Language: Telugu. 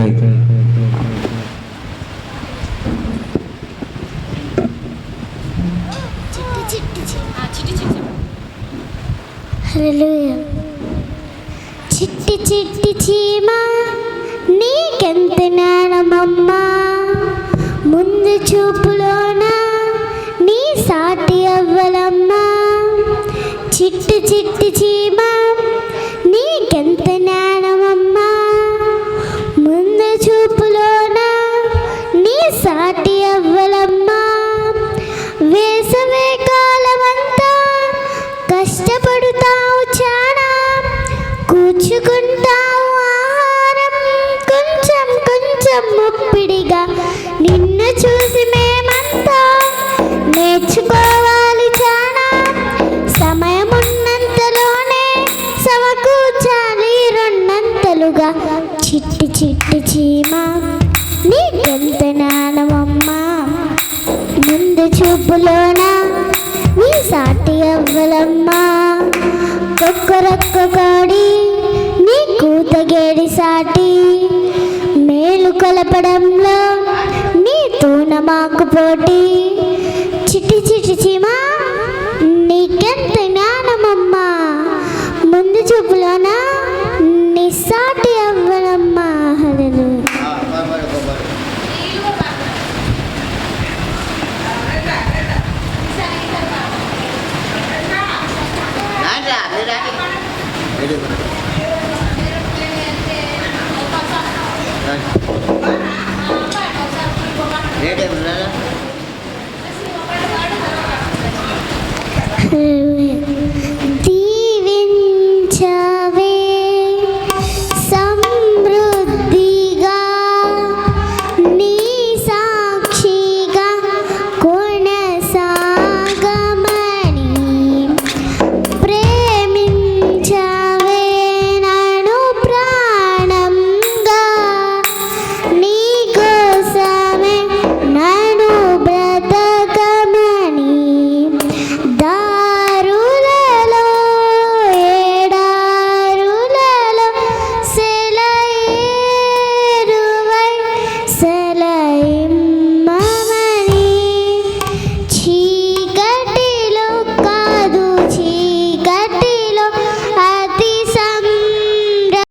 మైక్. హల్లెలూయా. చిట్టి చిట్టి చీమ నీకెంత జ్ఞానమమ్మా, ముందు చూపులోన నీ సాటి అవ్వలమ్మా. చిట్టి చిట్టి చీమ నీకెంత జ్ఞానమమ్మా, ముందు చూపులోన నీ సాటి అవ్వలమ్మా. వేసవే కాలమంతా కష్టపడుతావు చానా, కూర్చుకుంటావు ఆహారం కొంచెం కొంచెం ముప్పిడిగా. నిన్ను చూసి మేమంతా నేర్చుకోవాలి చానా, సమయం ఉన్నంతలోనే సమకూర్చాలి రెండంతలుగా. చిట్టి చిట్టి చీమ నీకెంత జ్ఞానమమ్మా, ముందు చూపులోన నీ సాటి అవ్వలమ్మా. కొక్కరొక్క కోడి నీ కూతగేడి సాటి, మేలు కలపడంలో నీతోన మాకు పోటీ. చిట్టి చిట్టి చీమ నీకెంత జ్ఞానమమ్మా, ముందు చూపులోన నీ సాటి అవ్వలమ్మా. హల్లెలూయా. హల్లెలూయా.